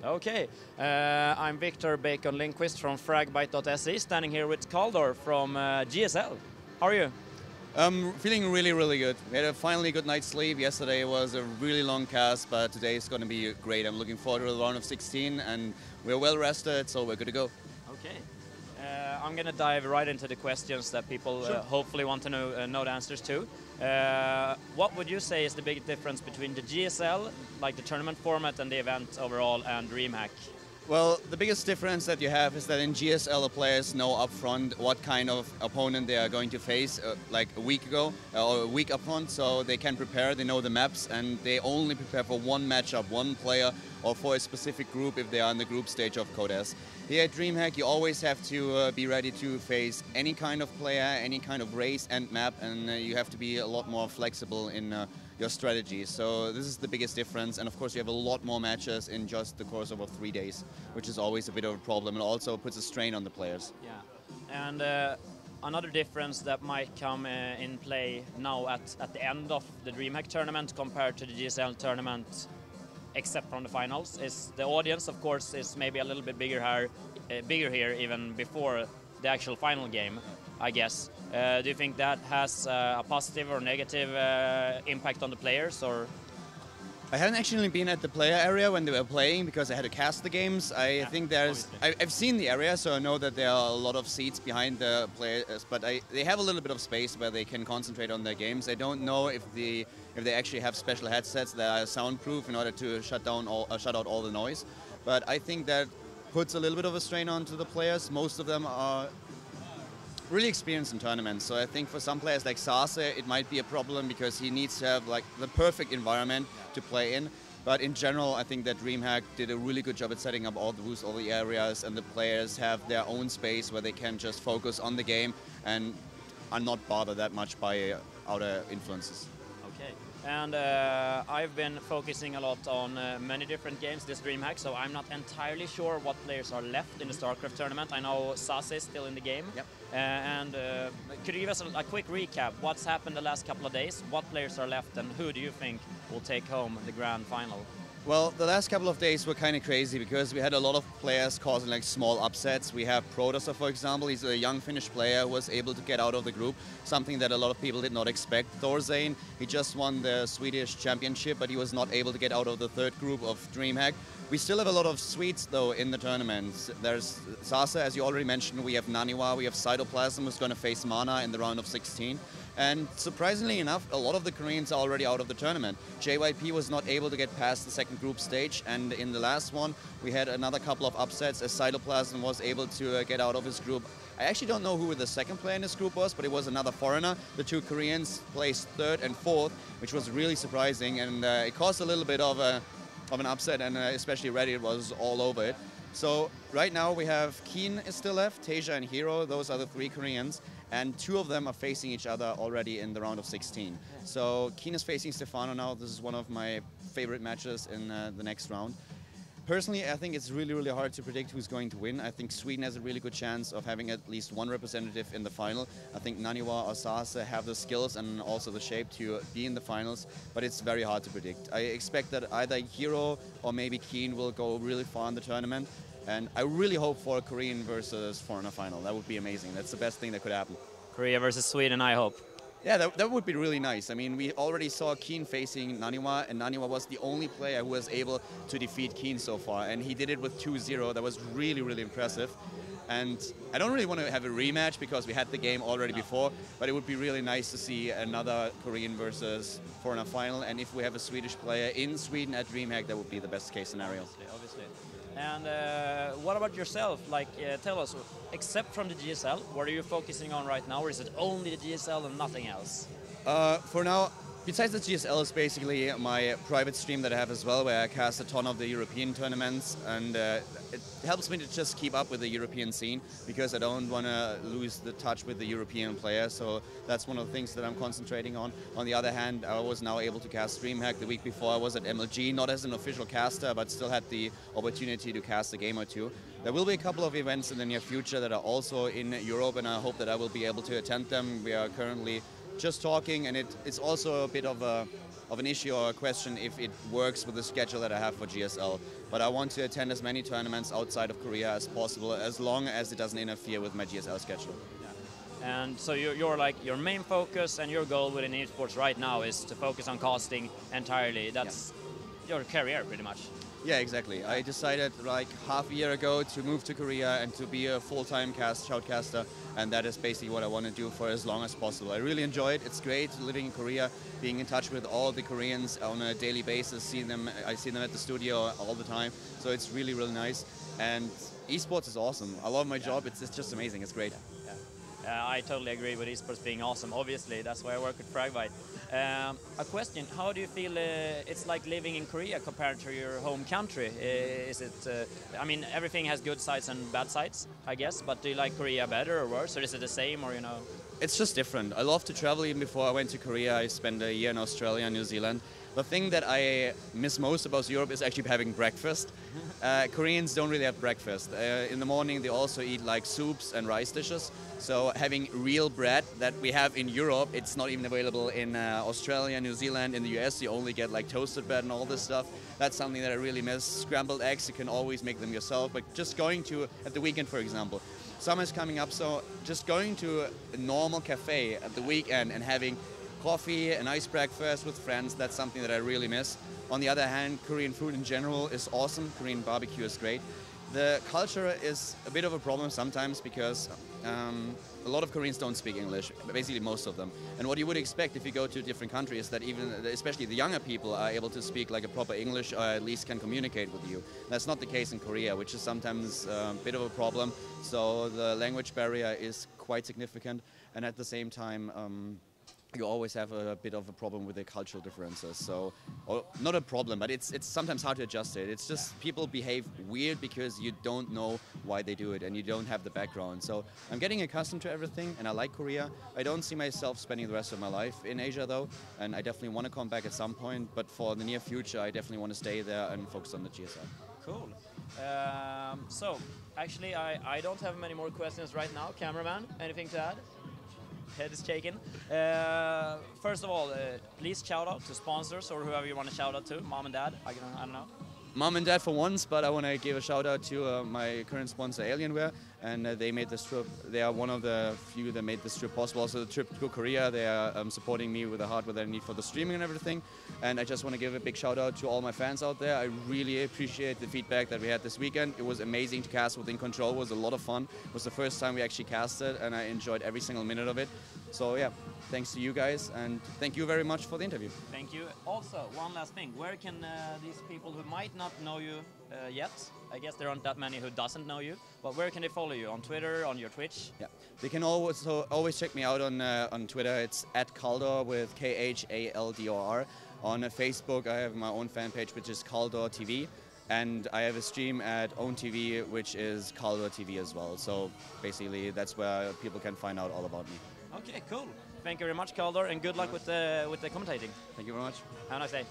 Okay, I'm Victor Bacon Lindquist from Fragbite.se, standing here with Khaldor from GSL. How are you? Feeling really, really good. We had a finally good night's sleep. Yesterday was a really long cast, but today is going to be great. I'm looking forward to the round of 16, and we're well rested, so we're good to go. Okay. I'm going to dive right into the questions that people hopefully want to know the answers to. What would you say is the big difference between the GSL, like the tournament format and the event overall, and DreamHack? Well, the biggest difference that you have is that in GSL the players know upfront what kind of opponent they are going to face like a week ago or a week upfront, so they can prepare, they know the maps, and they only prepare for one matchup, one player, or for a specific group if they are in the group stage of Code S. Here at DreamHack you always have to be ready to face any kind of player, any kind of race and map, and you have to be a lot more flexible in your strategy. So this is the biggest difference, and of course you have a lot more matches in just the course of 3 days, which is always a bit of a problem and also puts a strain on the players. Yeah, and another difference that might come in play now at the end of the DreamHack tournament compared to the GSL tournament, except from the finals, is the audience, of course, is maybe a little bit bigger here even before the actual final game, I guess. Do you think that has a positive or negative impact on the players, or? I haven't actually been at the player area when they were playing because I had to cast the games. I think I've seen the area, so I know that there are a lot of seats behind the players, but they have a little bit of space where they can concentrate on their games. I don't know if they actually have special headsets that are soundproof in order to shut out all the noise. But I think that puts a little bit of a strain onto the players. Most of them are really experienced in tournaments, so I think for some players like Sase it might be a problem because he needs to have like the perfect environment to play in. But in general I think that DreamHack did a really good job at setting up all the booths, all the areas, and the players have their own space where they can just focus on the game and are not bothered that much by outer influences. Okay. And I've been focusing a lot on many different games this DreamHack, so I'm not entirely sure what players are left in the StarCraft tournament. I know Sase is still in the game. Yep. Could you give us a quick recap? What's happened the last couple of days? What players are left, and who do you think will take home the grand final? Well, the last couple of days were kind of crazy because we had a lot of players causing like small upsets. We have Protosa, for example. He's a young Finnish player who was able to get out of the group, something that a lot of people did not expect. Thorzane, he just won the Swedish championship, but he was not able to get out of the third group of DreamHack. We still have a lot of Swedes, though, in the tournament. There's Sase, as you already mentioned. We have Naniwa, we have Cytoplasm, who's going to face Mana in the round of 16. And surprisingly enough, a lot of the Koreans are already out of the tournament. JYP was not able to get past the second group stage, and in the last one, we had another couple of upsets as Cytoplasm was able to get out of his group. I actually don't know who the second player in this group was, but it was another foreigner. The two Koreans placed third and fourth, which was really surprising, and it caused a little bit of an upset, and especially Reddit was all over it. So right now we have Keen is still left, Tasia and Hero, those are the three Koreans, and two of them are facing each other already in the round of 16. So Keen is facing Stefano now. This is one of my favorite matches in the next round. Personally, I think it's really, really hard to predict who's going to win. I think Sweden has a really good chance of having at least one representative in the final. I think Naniwa or Sase have the skills and also the shape to be in the finals, but it's very hard to predict. I expect that either Hero or maybe Keen will go really far in the tournament, and I really hope for a Korean versus foreigner final. That would be amazing. That's the best thing that could happen. Korea versus Sweden, I hope. Yeah, that would be really nice. I mean, we already saw Keen facing Naniwa, and Naniwa was the only player who was able to defeat Keen so far, and he did it with 2-0. That was really, really impressive. And I don't really want to have a rematch because we had the game already before, but it would be really nice to see another Korean versus foreigner final, and if we have a Swedish player in Sweden at DreamHack, that would be the best case scenario. Obviously. And what about yourself? Like, tell us, except from the GSL, what are you focusing on right now, or is it only the GSL and nothing else? For now, besides the GSL is basically my private stream that I have as well, where I cast a ton of the European tournaments, and it helps me to just keep up with the European scene because I don't want to lose the touch with the European players, so that's one of the things that I'm concentrating on. On the other hand, I was now able to cast DreamHack. The week before I was at MLG, not as an official caster, but still had the opportunity to cast a game or two. There will be a couple of events in the near future that are also in Europe, and I hope that I will be able to attend them. We are currently just talking, and it's also a bit of a of an issue or a question if it works with the schedule that I have for GSL. But I want to attend as many tournaments outside of Korea as possible, as long as it doesn't interfere with my GSL schedule. Yeah. And so you're like, your main focus and your goal within esports right now is to focus on casting entirely. That's your career pretty much. Yeah, exactly. I decided like half a year ago to move to Korea and to be a full-time shoutcaster, and that is basically what I want to do for as long as possible. I really enjoy it. It's great living in Korea, being in touch with all the Koreans on a daily basis. I see them at the studio all the time, so it's really, really nice. And esports is awesome. I love my job. It's just amazing. It's great. I totally agree with esports being awesome. Obviously, that's why I work with Fragbite. A question: how do you feel it's like living in Korea compared to your home country? Is it? I mean, everything has good sides and bad sides, I guess. But do you like Korea better or worse, or is it the same, or you know? It's just different. I love to travel. Even before I went to Korea, I spent a year in Australia and New Zealand. The thing that I miss most about Europe is actually having breakfast. Koreans don't really have breakfast. In the morning they also eat like soups and rice dishes. So having real bread that we have in Europe, it's not even available in Australia, New Zealand. In the US you only get like toasted bread and all this stuff. That's something that I really miss. Scrambled eggs, you can always make them yourself. But just going to, at the weekend for example, summer's coming up, so just going to a normal cafe at the weekend and having coffee, a nice breakfast with friends, that's something that I really miss. On the other hand, Korean food in general is awesome. Korean barbecue is great. The culture is a bit of a problem sometimes because a lot of Koreans don't speak English, basically most of them. And what you would expect if you go to different countries, that even, especially the younger people, are able to speak like a proper English or at least can communicate with you. That's not the case in Korea, which is sometimes a bit of a problem. So the language barrier is quite significant, and at the same time, you always have a bit of a problem with the cultural differences. So, or not a problem, but it's sometimes hard to adjust it. It's just people behave weird because you don't know why they do it and you don't have the background. So I'm getting accustomed to everything, and I like Korea. I don't see myself spending the rest of my life in Asia though, and I definitely want to come back at some point, but for the near future I definitely want to stay there and focus on the GSL. Cool. So actually I don't have many more questions right now. Cameraman, anything to add? Head is shaking. First of all, please shout out to sponsors or whoever you want to shout out to. Mom and dad, I don't know. Mom and dad for once, but I want to give a shout out to my current sponsor Alienware, and they made this trip. They are one of the few that made this trip possible. Also the trip to Korea, they are supporting me with the hardware that I need for the streaming and everything. And I just want to give a big shout out to all my fans out there. I really appreciate the feedback that we had this weekend. It was amazing to cast within Control. It was a lot of fun. It was the first time we actually casted, and I enjoyed every single minute of it. So yeah, thanks to you guys, and thank you very much for the interview. Thank you. Also, one last thing. Where can these people who might not know you yet, I guess there aren't that many who doesn't know you, but where can they follow you? On Twitter, on your Twitch? Yeah, they can always check me out on Twitter. It's @Khaldor with KHALDOR. On Facebook, I have my own fan page, which is Khaldor TV. And I have a stream at Own TV, which is Khaldor TV as well. So basically, that's where people can find out all about me. Okay, cool. Thank you very much, Khaldor, and good luck with the commentating. Thank you very much. Have a nice day.